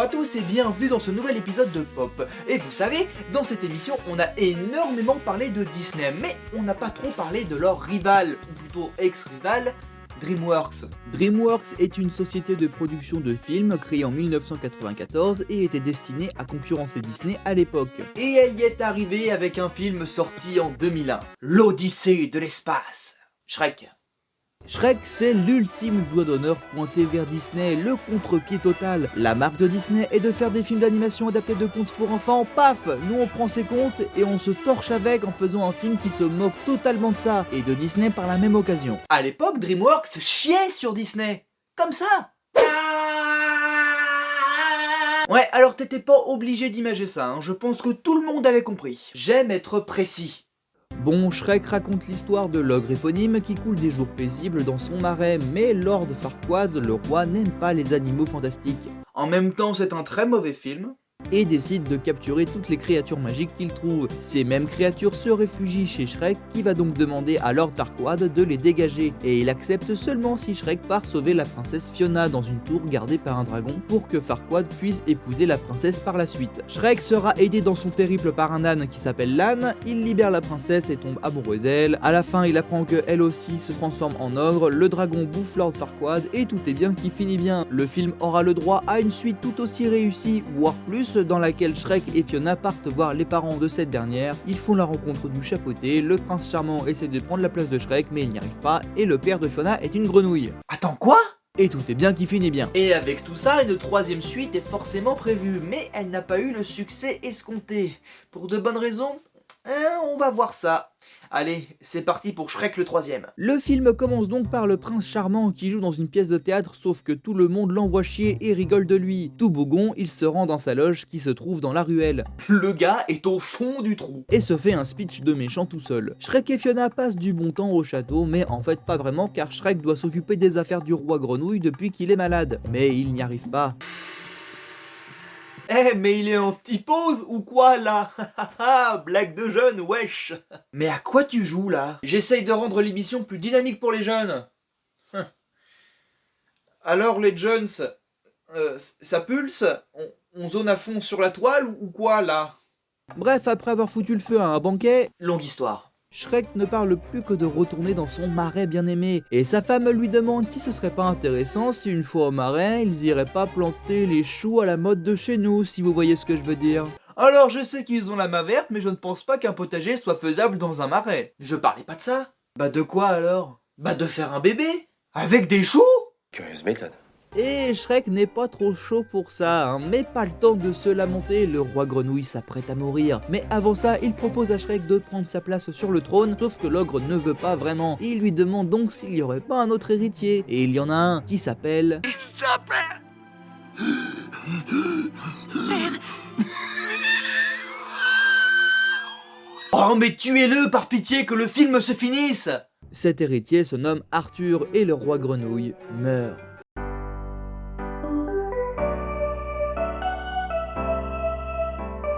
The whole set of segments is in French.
à tous et bienvenue dans ce nouvel épisode de Pop. Et vous savez, dans cette émission, on a énormément parlé de Disney, mais on n'a pas trop parlé de leur rival, ou plutôt ex-rival, DreamWorks. DreamWorks est une société de production de films créée en 1994 et était destinée à concurrencer Disney à l'époque. Et elle y est arrivée avec un film sorti en 2001, l'Odyssée de l'espace. Shrek. Shrek, c'est l'ultime doigt d'honneur pointé vers Disney, le contre-pied total. La marque de Disney est de faire des films d'animation adaptés de contes pour enfants, paf, nous on prend ces contes et on se torche avec en faisant un film qui se moque totalement de ça, et de Disney par la même occasion. À l'époque, DreamWorks chiait sur Disney. Comme ça. Ouais, alors t'étais pas obligé d'imager ça, hein. Je pense que tout le monde avait compris. J'aime être précis. Bon, Shrek raconte l'histoire de l'ogre éponyme qui coule des jours paisibles dans son marais, mais Lord Farquaad, le roi, n'aime pas les animaux fantastiques. En même temps, c'est un très mauvais film. Et décide de capturer toutes les créatures magiques qu'il trouve. Ces mêmes créatures se réfugient chez Shrek, qui va donc demander à Lord Farquaad de les dégager, et il accepte seulement si Shrek part sauver la princesse Fiona dans une tour gardée par un dragon pour que Farquaad puisse épouser la princesse par la suite. Shrek sera aidé dans son périple par un âne qui s'appelle Lan, il libère la princesse et tombe amoureux d'elle. À la fin, il apprend que elle aussi se transforme en ogre, le dragon bouffe Lord Farquaad et tout est bien qui finit bien. Le film aura le droit à une suite tout aussi réussie, voire plus, dans laquelle Shrek et Fiona partent voir les parents de cette dernière. Ils font la rencontre du chapeauté, le prince charmant essaie de prendre la place de Shrek mais il n'y arrive pas, et le père de Fiona est une grenouille. Attends, quoi ? Et tout est bien qui finit bien. Et avec tout ça, une troisième suite est forcément prévue, mais elle n'a pas eu le succès escompté. Pour de bonnes raisons ? On va voir ça. Allez, c'est parti pour Shrek le troisième. Le film commence donc par le prince charmant qui joue dans une pièce de théâtre, sauf que tout le monde l'envoie chier et rigole de lui. Tout bougon, il se rend dans sa loge qui se trouve dans la ruelle. Le gars est au fond du trou. Et se fait un speech de méchant tout seul. Shrek et Fiona passent du bon temps au château, mais en fait pas vraiment car Shrek doit s'occuper des affaires du roi grenouille depuis qu'il est malade. Mais il n'y arrive pas. Mais il est en typose ou quoi là? Blague de jeune, wesh. Mais à quoi tu joues là? J'essaye de rendre l'émission plus dynamique pour les jeunes. Alors les jeunes, ça pulse? On zone à fond sur la toile ou quoi là? Bref, après avoir foutu le feu à un banquet, longue histoire. Shrek ne parle plus que de retourner dans son marais bien-aimé, et sa femme lui demande si ce serait pas intéressant si une fois au marais, ils iraient pas planter les choux à la mode de chez nous, si vous voyez ce que je veux dire. Alors je sais qu'ils ont la main verte, mais je ne pense pas qu'un potager soit faisable dans un marais. Je parlais pas de ça. Bah de quoi alors? Bah de faire un bébé? Avec des choux? Curieuse méthode. Et Shrek n'est pas trop chaud pour ça, hein, mais pas le temps de se lamenter, le roi grenouille s'apprête à mourir. Mais avant ça, il propose à Shrek de prendre sa place sur le trône, sauf que l'ogre ne veut pas vraiment. Il lui demande donc s'il y aurait pas un autre héritier, et il y en a un qui s'appelle... Oh mais tuez-le par pitié que le film se finisse! Cet héritier se nomme Arthur et le roi grenouille meurt.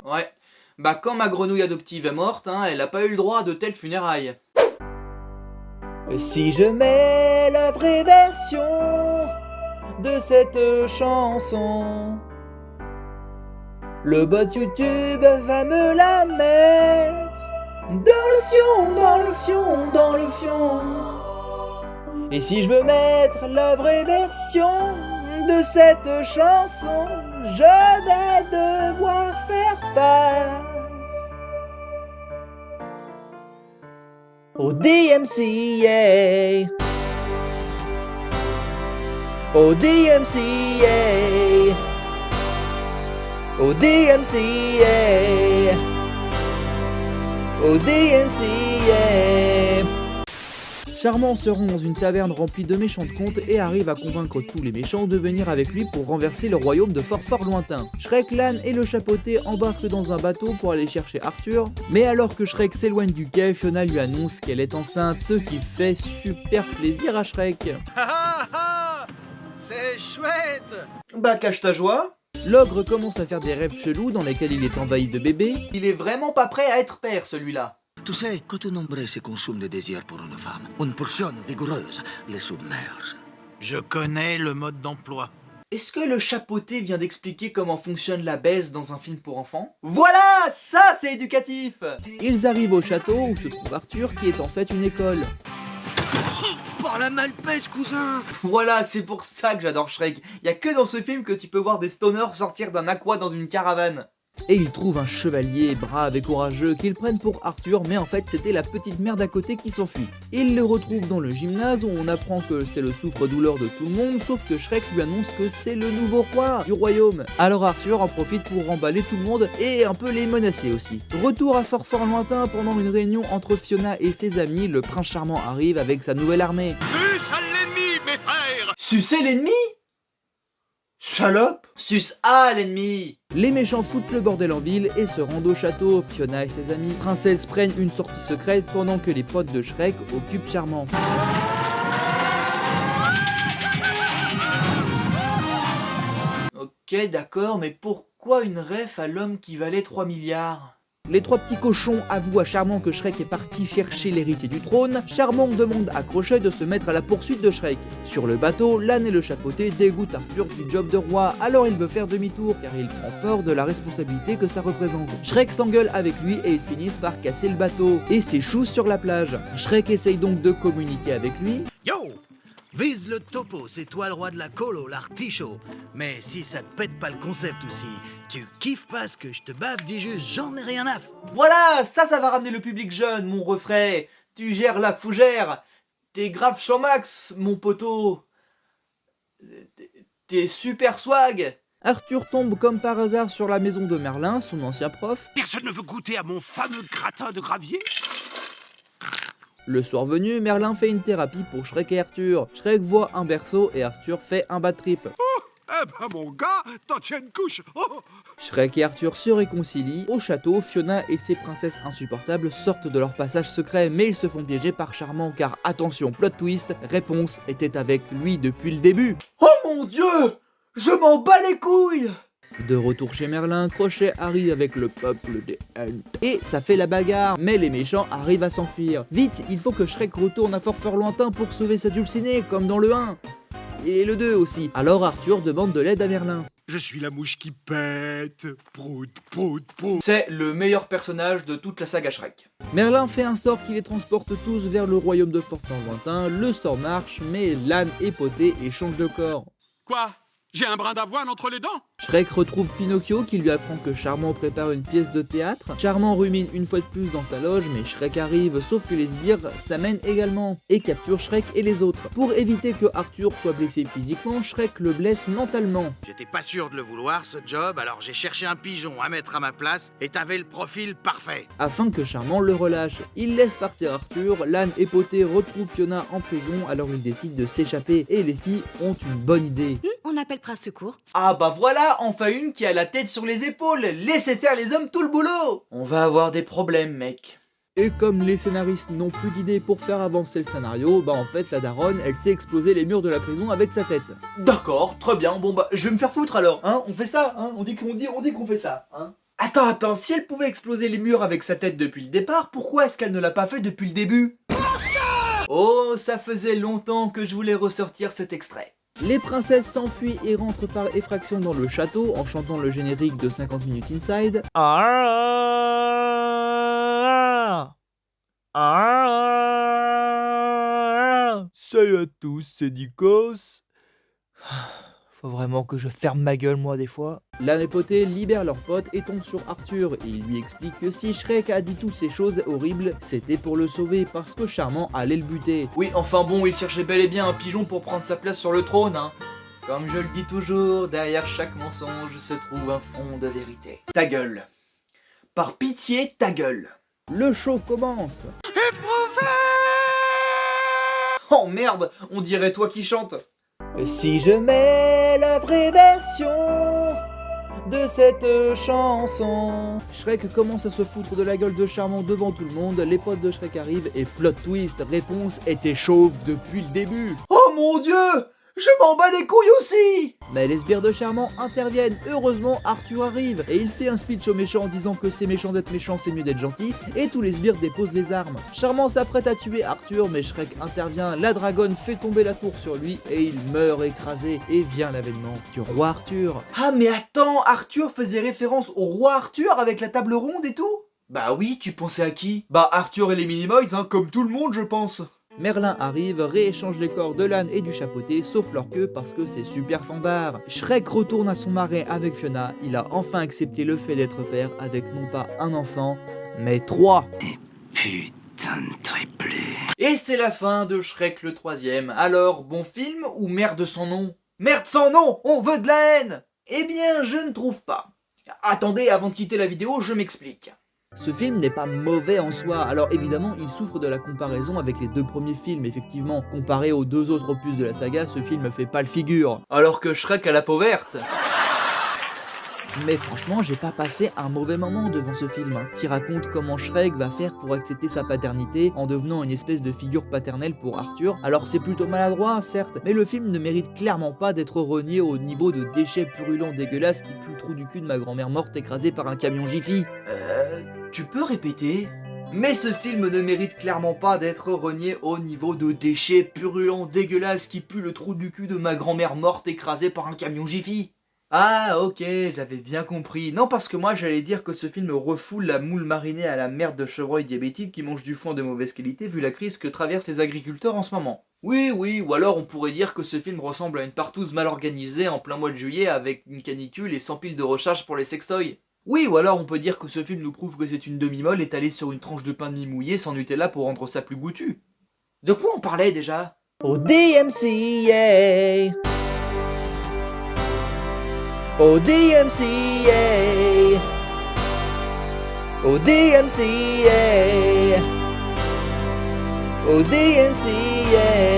Ouais, bah quand ma grenouille adoptive est morte, hein, elle a pas eu le droit de telles funérailles. Si je mets la vraie version de cette chanson, le bot YouTube va me la mettre dans le fion, dans le fion, dans le fion. Et si je veux mettre la vraie version de cette chanson, je vais devoir faire face au DMCA. Au DMCA. Au DMCA. Au DMCA. Charmant se rend dans une taverne remplie de méchants contes et arrive à convaincre tous les méchants de venir avec lui pour renverser le royaume de fort lointain. Shrek, Lan et le chapeauté embarquent dans un bateau pour aller chercher Arthur, mais alors que Shrek s'éloigne du quai, Fiona lui annonce qu'elle est enceinte, ce qui fait super plaisir à Shrek. C'est chouette! Bah cache ta joie. L'ogre commence à faire des rêves chelous dans lesquels il est envahi de bébés. Il est vraiment pas prêt à être père celui-là. Tu sais, quand un homme se consomme de désir pour une femme, une portion vigoureuse les submerge. Je connais le mode d'emploi. Est-ce que le chapeauté vient d'expliquer comment fonctionne la baisse dans un film pour enfants? Voilà, ça c'est éducatif! Ils arrivent au château où se trouve Arthur qui est en fait une école. Par la malpète, cousin! Voilà, c'est pour ça que j'adore Shrek. Y a que dans ce film que tu peux voir des stoners sortir d'un aqua dans une caravane. Et ils trouvent un chevalier brave et courageux qu'ils prennent pour Arthur, mais en fait c'était la petite mère d'à côté qui s'enfuit. Ils le retrouvent dans le gymnase où on apprend que c'est le souffre-douleur de tout le monde, sauf que Shrek lui annonce que c'est le nouveau roi du royaume. Alors Arthur en profite pour remballer tout le monde et un peu les menacer aussi. Retour à fort lointain pendant une réunion entre Fiona et ses amis, le prince charmant arrive avec sa nouvelle armée. Suce à l'ennemi, mes frères! Sucer l'ennemi? Salope! Suce à l'ennemi! Les méchants foutent le bordel en ville et se rendent au château. Fiona et ses amis princesses prennent une sortie secrète pendant que les potes de Shrek occupent Charmant. Ok, d'accord, mais pourquoi une ref à l'homme qui valait 3 milliards? Les trois petits cochons avouent à Charmant que Shrek est parti chercher l'héritier du trône. Charmant demande à Crochet de se mettre à la poursuite de Shrek. Sur le bateau, l'âne et le chapeauté dégoûtent Arthur du job de roi, alors il veut faire demi-tour car il prend peur de la responsabilité que ça représente. Shrek s'engueule avec lui et ils finissent par casser le bateau et s'échouent sur la plage. Shrek essaye donc de communiquer avec lui. Yo! Vise le topo, c'est toi le roi de la colo, l'artichaut. Mais si ça te pète pas le concept aussi, tu kiffes pas ce que je te bave, dis juste j'en ai rien à f... Voilà, ça va ramener le public jeune, mon refrain. Tu gères la fougère. T'es grave chamax, mon poteau. T'es super swag. Arthur tombe comme par hasard sur la maison de Merlin, son ancien prof. Personne ne veut goûter à mon fameux gratin de gravier? Le soir venu, Merlin fait une thérapie pour Shrek et Arthur. Shrek voit un berceau et Arthur fait un bad trip. Eh ben mon gars, t'en tiens une couche! Oh. Shrek et Arthur se réconcilient. Au château, Fiona et ses princesses insupportables sortent de leur passage secret, mais ils se font piéger par Charmant car, attention, plot twist, Réponse était avec lui depuis le début. Oh mon dieu! Je m'en bats les couilles! De retour chez Merlin, Crochet arrive avec le peuple des Ents. Et ça fait la bagarre, mais les méchants arrivent à s'enfuir. Vite, il faut que Shrek retourne à fort lointain pour sauver sa dulcinée, comme dans le 1. Et le 2 aussi. Alors Arthur demande de l'aide à Merlin. Je suis la mouche qui pète. Prout, prout, prout. C'est le meilleur personnage de toute la saga Shrek. Merlin fait un sort qui les transporte tous vers le royaume de fort lointain. Le sort marche, mais l'âne est poté et change de corps. Quoi? J'ai un brin d'avoine entre les dents? Shrek retrouve Pinocchio qui lui apprend que Charmant prépare une pièce de théâtre. Charmant rumine une fois de plus dans sa loge, mais Shrek arrive, sauf que les sbires s'amènent également et capturent Shrek et les autres. Pour éviter que Arthur soit blessé physiquement, Shrek le blesse mentalement. J'étais pas sûr de le vouloir, ce job, alors j'ai cherché un pigeon à mettre à ma place et t'avais le profil parfait. Afin que Charmant le relâche. Il laisse partir Arthur, l'âne époté retrouve Fiona en prison, alors il décide de s'échapper et les filles ont une bonne idée. On appelle Prince Secours. Ah bah voilà, enfin une qui a la tête sur les épaules. Laissez faire les hommes tout le boulot. On va avoir des problèmes, mec. Et comme les scénaristes n'ont plus d'idées pour faire avancer le scénario, bah en fait la daronne elle sait exploser les murs de la prison avec sa tête. D'accord, très bien, bon bah je vais me faire foutre alors, hein, on fait ça, hein, on dit qu'on fait ça, hein. Attends, si elle pouvait exploser les murs avec sa tête depuis le départ, pourquoi est-ce qu'elle ne l'a pas fait depuis le début? Oh, ça faisait longtemps que je voulais ressortir cet extrait. Les princesses s'enfuient et rentrent par effraction dans le château en chantant le générique de 50 minutes inside. Salut à tous, c'est Nikos. Faut vraiment que je ferme ma gueule moi des fois. L'âne époté libère leur pote et tombe sur Arthur et il lui explique que si Shrek a dit toutes ces choses horribles, c'était pour le sauver parce que Charmant allait le buter. Oui, enfin bon, il cherchait bel et bien un pigeon pour prendre sa place sur le trône, hein. Comme je le dis toujours, derrière chaque mensonge se trouve un fond de vérité. Ta gueule. Par pitié, ta gueule. Le show commence. Oh merde, on dirait toi qui chante. Si je mets la vraie version de cette chanson. Shrek commence à se foutre de la gueule de Charmant devant tout le monde, les potes de Shrek arrivent et plot twist, Réponse était chauve depuis le début. Oh mon dieu! Je m'en bats les couilles aussi. Mais les sbires de Charmant interviennent, heureusement Arthur arrive, et il fait un speech aux méchants en disant que c'est méchant d'être méchant, c'est mieux d'être gentil, et tous les sbires déposent les armes. Charmant s'apprête à tuer Arthur, mais Shrek intervient, la dragonne fait tomber la tour sur lui, et il meurt écrasé, et vient l'avènement du roi Arthur. Ah mais attends, Arthur faisait référence au roi Arthur avec la table ronde et tout? Bah oui, tu pensais à qui? Bah Arthur et les Minimoys, hein, comme tout le monde je pense. Merlin arrive, rééchange les corps de l'âne et du chapeauté, sauf leur queue parce que c'est super fandard. Shrek retourne à son marais avec Fiona, il a enfin accepté le fait d'être père avec non pas un enfant, mais 3. Putain de triplé. Et c'est la fin de Shrek le 3ème. Alors, bon film ou merde sans nom? Merde sans nom, on veut de la haine. Eh bien, je ne trouve pas. Attendez, avant de quitter la vidéo, je m'explique. Ce film n'est pas mauvais en soi, alors évidemment il souffre de la comparaison avec les 2 premiers films, effectivement, comparé aux 2 autres opus de la saga, ce film fait pas le figure. Alors que Shrek a la peau verte. Mais franchement, j'ai pas passé un mauvais moment devant ce film, qui raconte comment Shrek va faire pour accepter sa paternité en devenant une espèce de figure paternelle pour Arthur. Alors c'est plutôt maladroit, certes, mais le film ne mérite clairement pas d'être renié au niveau de déchets purulents dégueulasses qui puent le trou du cul de ma grand-mère morte écrasée par un camion Jiffy. Tu peux répéter? Mais ce film ne mérite clairement pas d'être renié au niveau de déchets purulents dégueulasses qui puent le trou du cul de ma grand-mère morte écrasée par un camion Jiffy. Ah ok, j'avais bien compris. Non parce que moi j'allais dire que ce film refoule la moule marinée à la merde de chevreuil diabétique qui mange du foin de mauvaise qualité vu la crise que traversent les agriculteurs en ce moment. Oui, ou alors on pourrait dire que ce film ressemble à une partouze mal organisée en plein mois de juillet avec une canicule et 100 piles de recharge pour les sextoys. Oui, ou alors on peut dire que ce film nous prouve que c'est une demi-molle étalée sur une tranche de pain de mie mouillé sans Nutella pour rendre ça plus goûtu. De quoi on parlait déjà? Au DMCA. Au DMCA. Au DMCA. Au DMCA.